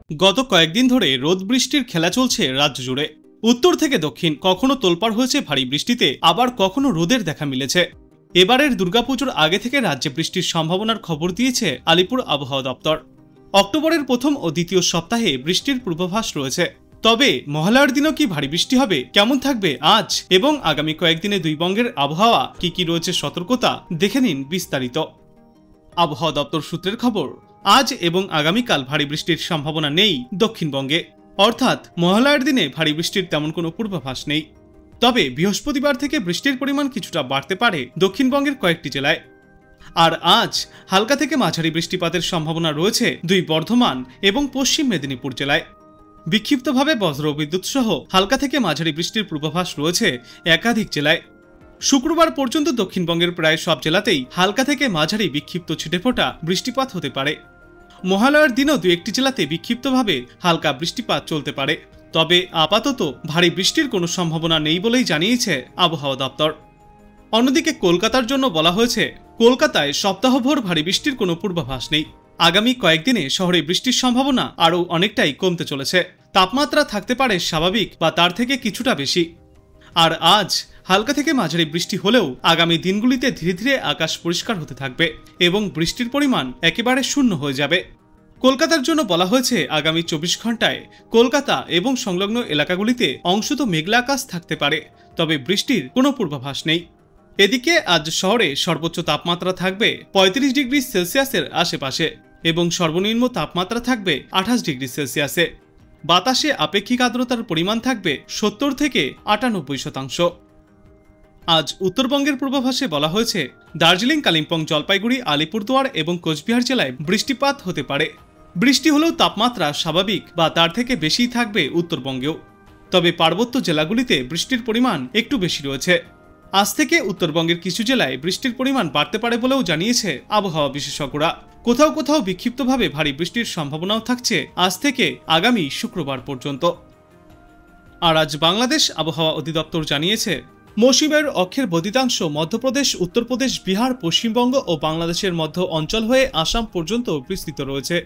গত কয়েকদিন ধরে রোদ বৃষ্টির খেলা চলছে রাজ্য জুড়ে। উত্তর থেকে দক্ষিণ কখনো তোলপাড় হয়েছে ভারী বৃষ্টিতে, আবার কখনো রোদের দেখা মিলেছে। এবারের দুর্গাপুজোর আগে থেকে রাজ্যে বৃষ্টির সম্ভাবনার খবর দিয়েছে আলিপুর আবহাওয়া দপ্তর। অক্টোবরের প্রথম ও দ্বিতীয় সপ্তাহে বৃষ্টির পূর্বাভাস রয়েছে। তবে মহালয়ার দিনও কি ভারী বৃষ্টি হবে, কেমন থাকবে আজ এবং আগামী কয়েকদিনে দুই বঙ্গের আবহাওয়া, কি রয়েছে সতর্কতা, দেখে নিন বিস্তারিত। আবহাওয়া দপ্তর সূত্রের খবর, আজ এবং আগামীকাল ভারী বৃষ্টির সম্ভাবনা নেই দক্ষিণবঙ্গে। অর্থাৎ মহালয়ার দিনে ভারী বৃষ্টির তেমন কোনো পূর্বাভাস নেই। তবে বৃহস্পতিবার থেকে বৃষ্টির পরিমাণ কিছুটা বাড়তে পারে দক্ষিণবঙ্গের কয়েকটি জেলায়। আর আজ হালকা থেকে মাঝারি বৃষ্টিপাতের সম্ভাবনা রয়েছে দুই বর্ধমান এবং পশ্চিম মেদিনীপুর জেলায়। বিক্ষিপ্তভাবে বজ্রবিদ্যুৎ সহ হালকা থেকে মাঝারি বৃষ্টির পূর্বাভাস রয়েছে একাধিক জেলায়। শুক্রবার পর্যন্ত দক্ষিণবঙ্গের প্রায় সব জেলাতেই হালকা থেকে মাঝারি বিক্ষিপ্ত ছিটেফোঁটা বৃষ্টিপাত হতে পারে। মহালয়ার দিনও দু একটি জেলাতে বিক্ষিপ্তভাবে হালকা বৃষ্টিপাত চলতে পারে। তবে আপাতত ভারী বৃষ্টির কোনো সম্ভাবনা নেই বলেই জানিয়েছে আবহাওয়া দপ্তর। অন্যদিকে কলকাতার জন্য বলা হয়েছে, কলকাতায় সপ্তাহভর ভারী বৃষ্টির কোনো পূর্বাভাস নেই। আগামী কয়েকদিনে শহরে বৃষ্টির সম্ভাবনা আরও অনেকটাই কমতে চলেছে। তাপমাত্রা থাকতে পারে স্বাভাবিক বা তার থেকে কিছুটা বেশি। আর আজ হালকা থেকে মাঝারি বৃষ্টি হলেও আগামী দিনগুলিতে ধীরে ধীরে আকাশ পরিষ্কার হতে থাকবে এবং বৃষ্টির পরিমাণ একেবারে শূন্য হয়ে যাবে। কলকাতার জন্য বলা হয়েছে, আগামী 24 ঘন্টায় কলকাতা এবং সংলগ্ন এলাকাগুলিতে অংশত মেঘলা আকাশ থাকতে পারে, তবে বৃষ্টির কোনো পূর্বাভাস নেই। এদিকে আজ শহরে সর্বোচ্চ তাপমাত্রা থাকবে 35 ডিগ্রি সেলসিয়াসের আশেপাশে এবং সর্বনিম্ন তাপমাত্রা থাকবে 28 ডিগ্রি সেলসিয়াসে। বাতাসে আপেক্ষিক আর্দ্রতার পরিমাণ থাকবে 70 থেকে 98%। আজ উত্তরবঙ্গের পূর্বাভাসে বলা হয়েছে, দার্জিলিং, কালিম্পং, জলপাইগুড়ি, আলিপুরদুয়ার এবং কোচবিহার জেলায় বৃষ্টিপাত হতে পারে। বৃষ্টি হলেও তাপমাত্রা স্বাভাবিক বা তার থেকে বেশি থাকবে উত্তরবঙ্গেও। তবে পার্বত্য জেলাগুলিতে বৃষ্টির পরিমাণ একটু বেশি রয়েছে। আজ থেকে উত্তরবঙ্গের কিছু জেলায় বৃষ্টির পরিমাণ বাড়তে পারে বলেও জানিয়েছে আবহাওয়া বিশেষজ্ঞরা। কোথাও কোথাও বিক্ষিপ্তভাবে ভারী বৃষ্টির সম্ভাবনাও থাকছে আজ থেকে আগামী শুক্রবার পর্যন্ত। আর আজ বাংলাদেশ আবহাওয়া অধিদপ্তর জানিয়েছে, মৌসুমী বায়ুর অক্ষের বদ্ধিতাংশ মধ্যপ্রদেশ, উত্তরপ্রদেশ, বিহার, পশ্চিমবঙ্গ ও বাংলাদেশের মধ্য অঞ্চল হয়ে আসাম পর্যন্ত বিস্তৃত রয়েছে।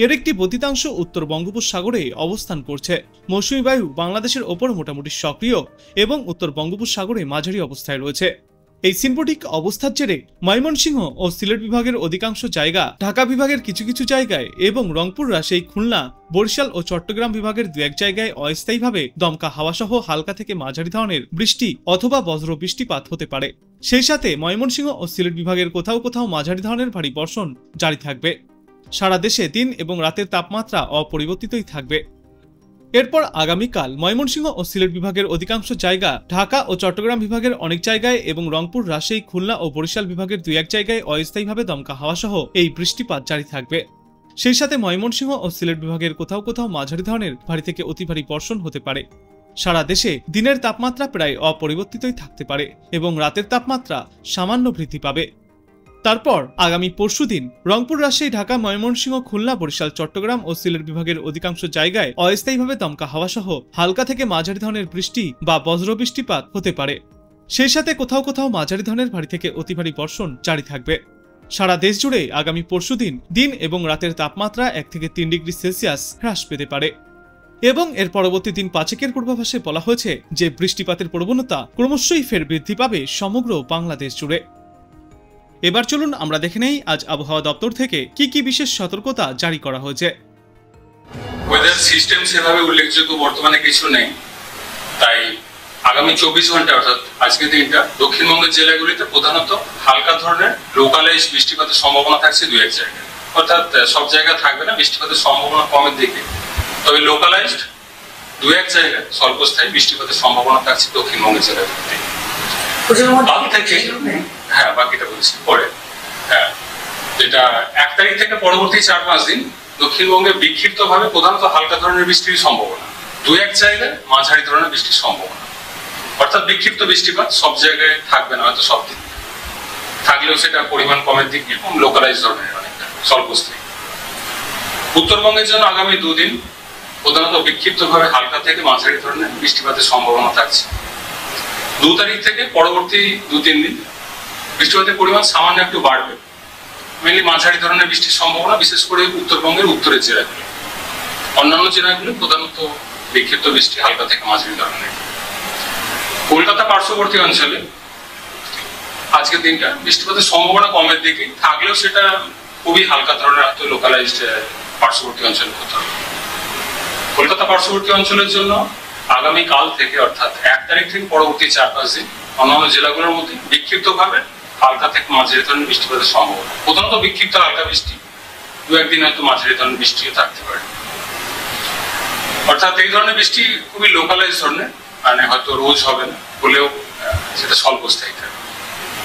এর একটি বদ্ধিতাংশ উত্তর বঙ্গোপসাগরে অবস্থান করছে। মৌসুমী বায়ু বাংলাদেশের ওপর মোটামুটি সক্রিয় এবং উত্তর বঙ্গোপসাগরে মাঝারি অবস্থায় রয়েছে। এই সিম্পটিক অবস্থার জেরে ময়মনসিংহ ও সিলেট বিভাগের অধিকাংশ জায়গা, ঢাকা বিভাগের কিছু কিছু জায়গায় এবং রংপুর, রাজশাহী, খুলনা, বরিশাল ও চট্টগ্রাম বিভাগের দু এক জায়গায় অস্থায়ীভাবে দমকা হাওয়াসহ হালকা থেকে মাঝারি ধরনের বৃষ্টি অথবা বজ্র বৃষ্টিপাত হতে পারে। সেই সাথে ময়মনসিংহ ও সিলেট বিভাগের কোথাও কোথাও মাঝারি ধরনের ভারী বর্ষণ জারি থাকবে। সারা দেশে দিন এবং রাতের তাপমাত্রা অপরিবর্তিতই থাকবে। এরপর আগামীকাল ময়মনসিংহ ও সিলেট বিভাগের অধিকাংশ জায়গা, ঢাকা ও চট্টগ্রাম বিভাগের অনেক জায়গায় এবং রংপুর, রাজশাহী, খুলনা ও বরিশাল বিভাগের দুই এক জায়গায় অস্থায়ীভাবে দমকা হাওয়াসহ এই বৃষ্টিপাত জারি থাকবে। সেই সাথে ময়মনসিংহ ও সিলেট বিভাগের কোথাও কোথাও মাঝারি ধরনের ভারী থেকে অতি ভারী বর্ষণ হতে পারে। সারা দেশে দিনের তাপমাত্রা প্রায় অপরিবর্তিতই থাকতে পারে এবং রাতের তাপমাত্রা সামান্য বৃদ্ধি পাবে। তারপর আগামী পরশুদিন রংপুর, রাজশাহী, ঢাকা, ময়মনসিংহ, খুলনা, বরিশাল, চট্টগ্রাম ও সিলেট বিভাগের অধিকাংশ জায়গায় অস্থায়ীভাবে দমকা হাওয়াসহ হালকা থেকে মাঝারি ধরনের বৃষ্টি বা বজ্র বৃষ্টিপাত হতে পারে। সেই সাথে কোথাও কোথাও মাঝারি ধরনের ভারী থেকে অতি ভারী বর্ষণ জারি থাকবে। সারা দেশ জুড়ে আগামী পরশুদিন দিন এবং রাতের তাপমাত্রা 1 থেকে 3 ডিগ্রি সেলসিয়াস হ্রাস পেতে পারে। এবং এর পরবর্তী দিন 5 পূর্বাভাসে বলা হয়েছে যে বৃষ্টিপাতের প্রবণতা ক্রমশই ফের বৃদ্ধি পাবে সমগ্র বাংলাদেশ জুড়ে। এবার চলুন আমরা দেখে নেই আজ আবহাওয়া দপ্তর থেকে কি বিশেষ সতর্কতা জারি করা হয়েছে। ওয়েদার সিস্টেম সেভাবে উল্লেখযোগ্য বর্তমানে কিছু নেই, তাই আগামী 24 ঘন্টা অর্থাৎ আজকের দিনটা দক্ষিণবঙ্গের জেলাগুলিতে প্রধানত হালকা ধরনের লোকালাইজড বৃষ্টিপাতের সম্ভাবনা থাকছে দু এক জায়গায়। অর্থাৎ সব জায়গায় থাকবে না, বৃষ্টিপাতের সম্ভাবনা কমের দিকে। তবে লোকালাইজড দু এক জায়গায় স্বল্পস্থায়ী বৃষ্টিপাতের সম্ভাবনা থাকছে দক্ষিণবঙ্গের জেলাগুলিতে। বাকিটা বলছি পরে। যেটা 1 তারিখ থেকে পরবর্তী 4-5 দিন দক্ষিণবঙ্গে বিক্ষিপ্তভাবে প্রধানত হালকা ধরনের বৃষ্টির সম্ভাবনা, দু এক জায়গায় মাঝারি ধরনের বৃষ্টির সম্ভাবনা। অর্থাৎ বিক্ষিপ্ত বৃষ্টিপাত সব জায়গায় থাকবে না, হয়তো সব দিন থাকলেও সেটা পরিমাণ কমের দিকে এবং লোকালাইজ ধরনের অনেকটা স্বল্পস্থায়ী। উত্তরবঙ্গের জন্য আগামী 2 দিন প্রধানত বিক্ষিপ্তভাবে হালকা থেকে মাঝারি ধরনের বৃষ্টিপাতের সম্ভাবনা থাকছে। 2 তারিখ থেকে পরবর্তী 2-3 দিন বৃষ্টিপাতের পরিমাণ সামান্য একটু বাড়বে। মেনলি মাঝারি ধরনের বৃষ্টির সম্ভাবনা, বিশেষ করে উত্তরবঙ্গের উত্তরের জেলাগুলো। অন্যান্য জেলাগুলো প্রধানত বিক্ষিপ্ত বৃষ্টি হালকা থেকে মাঝারি ধরনের। কলকাতা পার্শ্ববর্তী অঞ্চলে আজকের দিনটা বৃষ্টিপাতের সম্ভাবনা কমের দিকে থাকলেও সেটা খুবই হালকা ধরনের, হয়তো লোকালাইজড পার্শ্ববর্তী অঞ্চলে হতে হবে। কলকাতা পার্শ্ববর্তী অঞ্চলের জন্য আগামী কাল থেকে অর্থাৎ 1 তারিখ থেকে পরবর্তী 4-5 দিন অন্যান্য জেলাগুলোর মধ্যে বিক্ষিপ্তভাবে হালকা থেকে মাঝারি ধরনের বৃষ্টিপাতের সম্ভাবনা। প্রধানত বিক্ষিপ্ত হালকা বৃষ্টি, 2-1 দিন হয়তো মাঝারি ধরনের বৃষ্টিও থাকতে পারে। অর্থাৎ এই ধরনের বৃষ্টি খুবই লোকালাইজ ধরনের, মানে হয়তো রোজ হবে না, হলেও সেটা স্বল্পস্থায়ী থাকবে।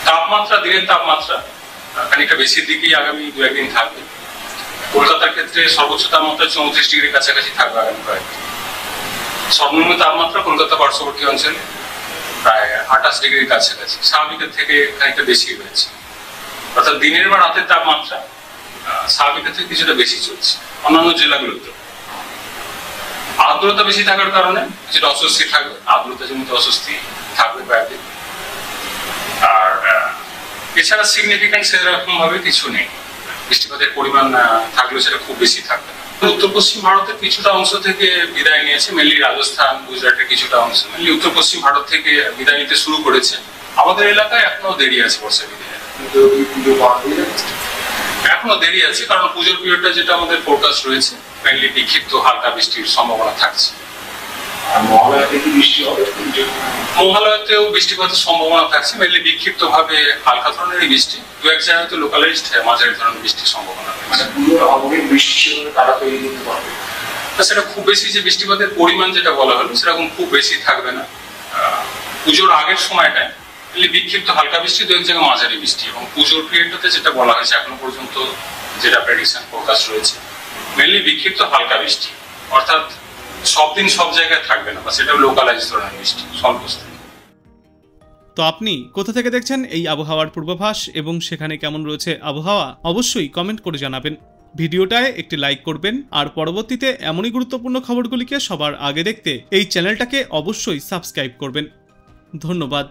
তাপমাত্রা, দিনের তাপমাত্রা খানিকটা বেশির দিকেই আগামী 2-1 দিন থাকবে। কলকাতার ক্ষেত্রে সর্বোচ্চ তাপমাত্রা 34 ডিগ্রির কাছাকাছি থাকবে আগামী কয়েকদিন। সর্বনিম্ন তাপমাত্রা কলকাতা পার্শ্ববর্তী অঞ্চলে প্রায় 28 ডিগ্রির কাছাকাছি, স্বাভাবিকের থেকে খানিকটা বেশি রয়েছে। অর্থাৎ দিনের বা রাতের তাপমাত্রা স্বাভাবিকের থেকে কিছুটা বেশি চলছে অন্যান্য জেলাগুলোতে। আর্দ্রতা বেশি থাকার কারণে কিছুটা অস্বস্তি থাকবে, আর্দ্রতা জনিত অস্বস্তি থাকবে কয়েকদিন। আর এছাড়া সিগনিফিকেন্ট সেরকম ভাবে কিছু নেই, বৃষ্টিপাতের পরিমাণ থাকলেও সেটা খুব বেশি থাকবে না। উত্তর পশ্চিম ভারতের কিছুটা অংশ থেকে বিদায় নিয়েছে, মেনলি রাজস্থান, গুজরাটের কিছুটা অংশ মেনলি উত্তর পশ্চিম ভারত থেকে বিদায় নিতে শুরু করেছে। আমাদের এলাকায় এখনো দেরি আছে বর্ষা বিদায়, এখনো দেরি আছে, কারণ পুজোর পিরিয়ডটা যেটা আমাদের ফোরকাস্ট রয়েছে মেনলি বিক্ষিপ্ত হালকা বৃষ্টির সম্ভাবনা থাকছে। মহালয়াতেও বৃষ্টিপাতের সম্ভাবনা থাকছে, মেনলি বিক্ষিপ্ত ভাবে হালকা ধরনের বৃষ্টি, 2-1 জায়গায় লোকালাইজড মাঝারি ধরনের বৃষ্টির সম্ভাবনা রয়েছে। সেটা খুব বেশি যে বৃষ্টিপাতের পরিমাণ যেটা বলা হলো সেরকম খুব বেশি থাকবে না। পুজোর আগের সময়টায় বিক্ষিপ্ত হালকা বৃষ্টি, 2-1 জায়গায় মাঝারি বৃষ্টি, এবং পুজোর পিরিয়ডটাতে যেটা বলা হয়েছে এখনো পর্যন্ত যেটা প্রেডিকশন ফোরকাস্ট রয়েছে মেনলি বিক্ষিপ্ত হালকা বৃষ্টি, অর্থাৎ সব দিন সব জায়গায় থাকবে না, বা সেটাও লোকালাইজ ধরনের বৃষ্টি, স্বল্পস্থায়ী। তো আপনি কোথা থেকে দেখছেন এই আবহাওয়ার পূর্বাভাস এবং সেখানে কেমন রয়েছে আবহাওয়া, অবশ্যই কমেন্ট করে জানাবেন। ভিডিওটায় একটি লাইক করবেন, আর পরবর্তীতে এমনই গুরুত্বপূর্ণ খবরগুলিকে সবার আগে দেখতে এই চ্যানেলটাকে অবশ্যই সাবস্ক্রাইব করবেন। ধন্যবাদ।